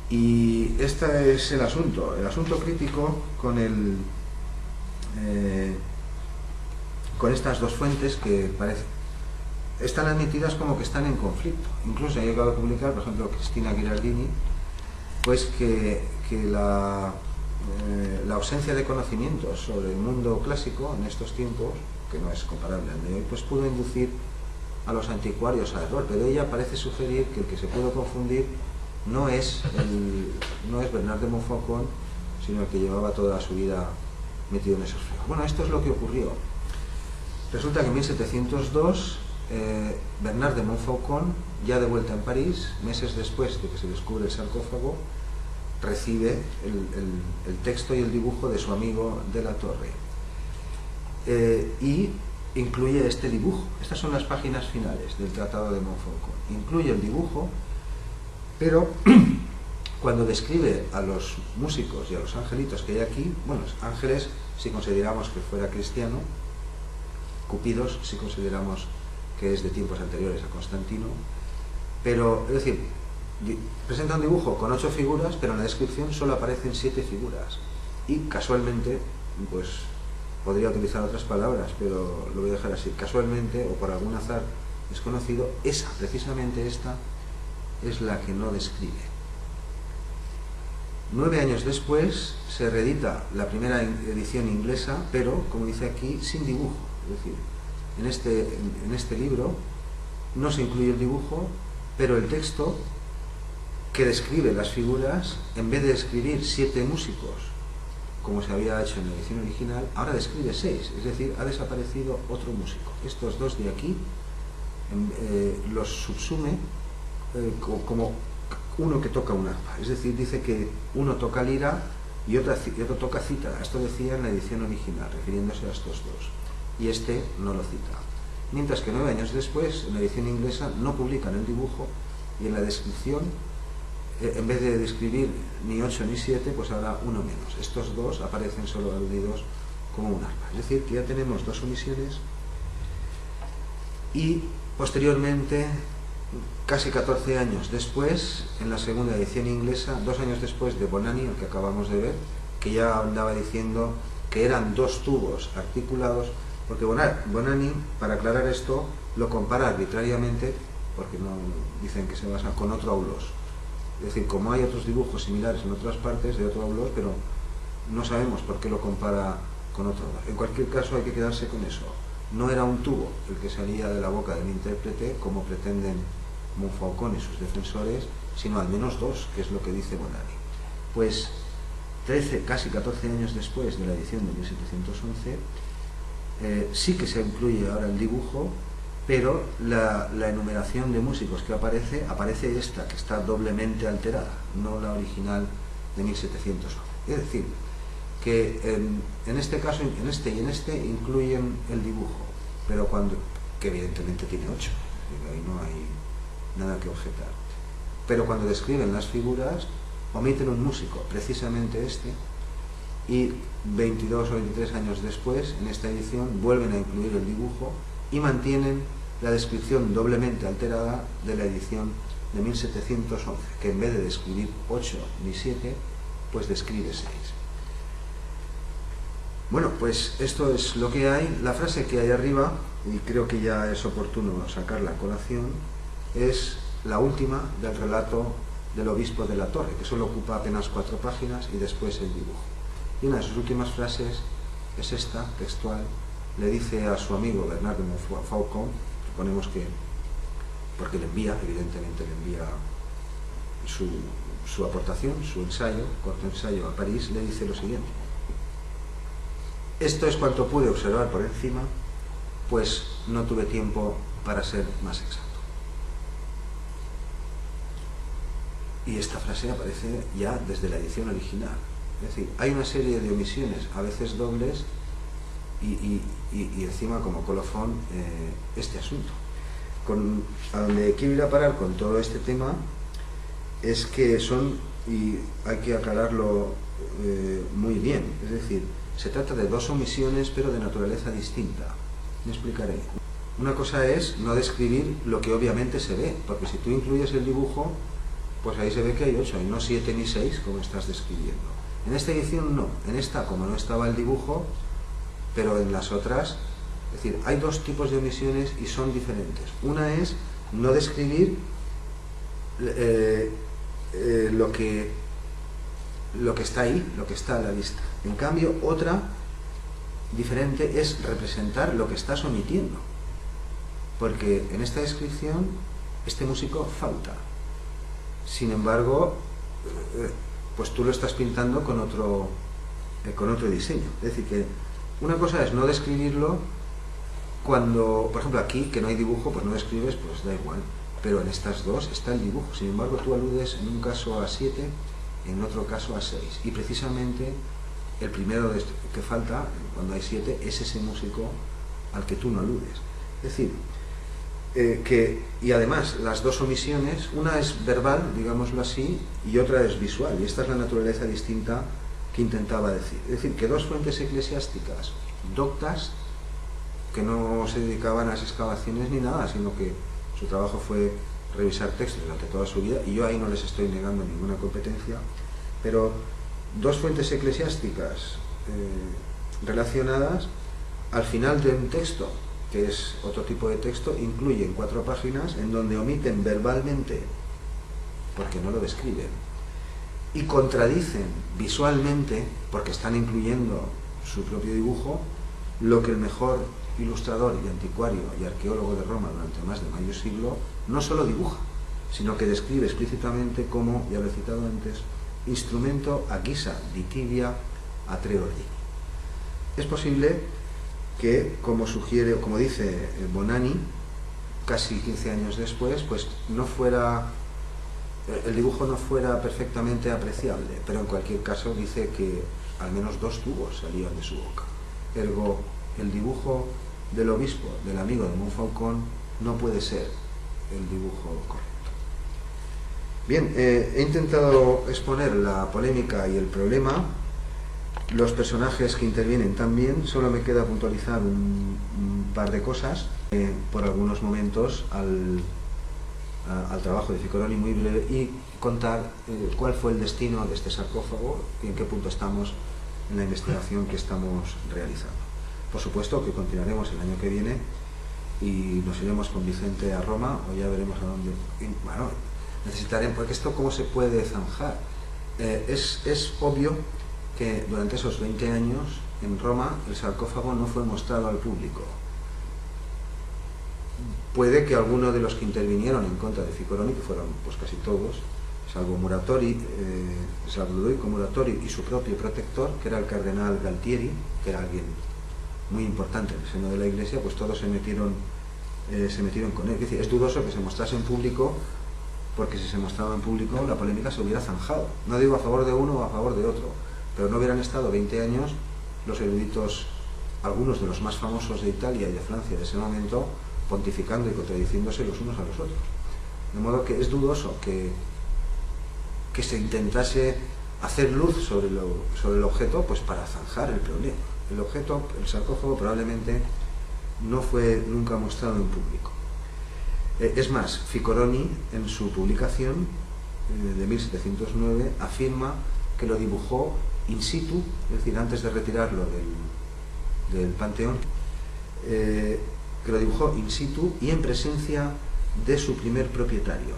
Y este es el asunto crítico con estas dos fuentes que están admitidas como que están en conflicto. Incluso ha llegado a publicar, por ejemplo, Cristina Ghirardini, pues que la ausencia de conocimientos sobre el mundo clásico en estos tiempos, que no es comparable al de hoy, pues pudo inducir a los anticuarios al error, pero ella parece sugerir que el que se pudo confundir no es Bernard de Montfaucon, sino el que llevaba toda su vida metido en esos fregos. Bueno, esto es lo que ocurrió. Resulta que en 1702 Bernard de Montfaucon, ya de vuelta en París, meses después de que se descubre el sarcófago, recibe el texto y el dibujo de su amigo de la Torre, y incluye este dibujo. Estas son las páginas finales del Tratado de Montfaucon. Incluye el dibujo, pero cuando describe a los músicos y a los angelitos que hay aquí, bueno, ángeles si consideramos que fuera cristiano, Cupidos si consideramos que es de tiempos anteriores a Constantino, pero, es decir, presenta un dibujo con 8 figuras, pero en la descripción solo aparecen 7 figuras. Y casualmente, pues podría utilizar otras palabras, pero lo voy a dejar así. Casualmente, o por algún azar desconocido, precisamente esta, es la que no describe. 9 años después se reedita la primera edición inglesa, pero, como dice aquí, sin dibujo. Es decir, en este libro no se incluye el dibujo, pero el texto que describe las figuras, en vez de describir 7 músicos, como se había hecho en la edición original, ahora describe 6, es decir, ha desaparecido otro músico. Estos dos de aquí los subsume como uno que toca un arpa, es decir, dice que uno toca lira y otro toca cítara. Esto decía en la edición original, refiriéndose a estos dos, y este no lo cita. Mientras que 9 años después, en la edición inglesa, no publican el dibujo, y en la descripción, en vez de describir ni 8 ni 7, pues ahora uno menos. Estos dos aparecen solo aludidos como un arpa. Es decir, que ya tenemos 2 omisiones, y posteriormente, casi 14 años después, en la segunda edición inglesa, 2 años después de Bonani, el que acabamos de ver, que ya andaba diciendo que eran 2 tubos articulados, porque Bonani, para aclarar esto, lo compara arbitrariamente, porque no dicen que se basa con otro aulos. Es decir, como hay otros dibujos similares en otras partes de otro aulos, pero no sabemos por qué lo compara con otro aulos. En cualquier caso hay que quedarse con eso. No era un tubo el que salía de la boca del intérprete, como pretenden Montfaucon y sus defensores, sino al menos 2, que es lo que dice Bonani. Pues 13, casi 14 años después de la edición de 1711, sí que se incluye ahora el dibujo, pero la enumeración de músicos que aparece esta, que está doblemente alterada, no la original de 1711. Es decir, que en este caso, en este y en este, incluyen el dibujo, pero que evidentemente tiene 8, ahí no hay nada que objetar. Pero cuando describen las figuras, omiten un músico, precisamente este, y 22 o 23 años después, en esta edición, vuelven a incluir el dibujo y mantienen la descripción doblemente alterada de la edición de 1711, que en vez de describir 8 ni 7, pues describe 6. Bueno, pues esto es lo que hay. La frase que hay arriba, y creo que ya es oportuno sacarla a colación, es la última del relato del obispo de la Torre, que solo ocupa apenas 4 páginas, y después el dibujo. Y una de sus últimas frases es esta, textual. Le dice a su amigo Bernard de Montfaucon, suponemos que, porque le envía, evidentemente le envía su aportación, su ensayo, corto ensayo a París, le dice lo siguiente: esto es cuanto pude observar por encima, pues no tuve tiempo para ser más exacto. Y esta frase aparece ya desde la edición original. Es decir, hay una serie de omisiones, a veces dobles, y encima como colofón este asunto. A donde quiero ir a parar con todo este tema es que son, y hay que aclararlo muy bien, es decir, se trata de 2 omisiones pero de naturaleza distinta. Me explicaré. Una cosa es no describir lo que obviamente se ve, porque si tú incluyes el dibujo, pues ahí se ve que hay 8 y no 7 ni 6 como estás describiendo. En esta edición no, en esta como no estaba el dibujo, pero en las otras, es decir, hay dos tipos de omisiones y son diferentes. Una es no describir lo que está ahí, lo que está a la vista. En cambio, otra diferente es representar lo que estás omitiendo, porque en esta descripción este músico falta. Sin embargo, pues tú lo estás pintando con otro diseño. Es decir, que una cosa es no describirlo cuando, por ejemplo, aquí, que no hay dibujo, pues no describes, pues da igual. Pero en estas dos está el dibujo. Sin embargo, tú aludes en un caso a 7, en otro caso a 6. Y precisamente el primero que falta, cuando hay 7, es ese músico al que tú no aludes. Es decir, y además las dos omisiones, una es verbal, digámoslo así, y otra es visual. Y esta es la naturaleza distinta que intentaba decir. Es decir, que dos fuentes eclesiásticas doctas, que no se dedicaban a las excavaciones ni nada, sino que su trabajo fue revisar textos durante toda su vida, y yo ahí no les estoy negando ninguna competencia, pero dos fuentes eclesiásticas relacionadas, al final de un texto, que es otro tipo de texto, incluyen 4 páginas en donde omiten verbalmente, porque no lo describen, y contradicen visualmente, porque están incluyendo su propio dibujo, lo que el mejor ilustrador y anticuario y arqueólogo de Roma durante más de medio siglo no solo dibuja, sino que describe explícitamente como, ya lo he citado antes, instrumento a guisa di tibia a tre ordini. Es posible que, como sugiere o como dice Bonanni, casi 15 años después, pues el dibujo no fuera perfectamente apreciable, pero en cualquier caso dice que al menos 2 tubos salían de su boca. Ergo, el dibujo del obispo, del amigo de Montfaucon, no puede ser el dibujo correcto. Bien, he intentado exponer la polémica y el problema, los personajes que intervienen también. Solo me queda puntualizar un par de cosas, por algunos momentos al trabajo de Ficcoloni muy breve, y contar cuál fue el destino de este sarcófago y en qué punto estamos en la investigación que estamos realizando. Por supuesto que continuaremos el año que viene y nos iremos con Vicente a Roma, o ya veremos a dónde. Bueno, necesitaremos, porque esto cómo se puede zanjar. Es obvio que durante esos 20 años en Roma el sarcófago no fue mostrado al público. Puede que algunos de los que intervinieron en contra de Ficcoloni, que fueron pues casi todos, salvo Ludovico Muratori y su propio protector, que era el cardenal Galtieri, que era alguien muy importante en el seno de la Iglesia, pues todos se metieron con él. Es decir, es dudoso que se mostrase en público, porque si se mostraba en público la polémica se hubiera zanjado. No digo a favor de uno o a favor de otro, pero no hubieran estado 20 años los eruditos, algunos de los más famosos de Italia y de Francia de ese momento, pontificando y contradiciéndose los unos a los otros. De modo que es dudoso que se intentase hacer luz sobre el objeto, pues para zanjar el problema. El objeto, el sarcófago, probablemente no fue nunca mostrado en público. Es más, Ficcoloni, en su publicación de 1709, afirma que lo dibujó in situ, es decir, antes de retirarlo del Panteón, que lo dibujó in situ y en presencia de su primer propietario,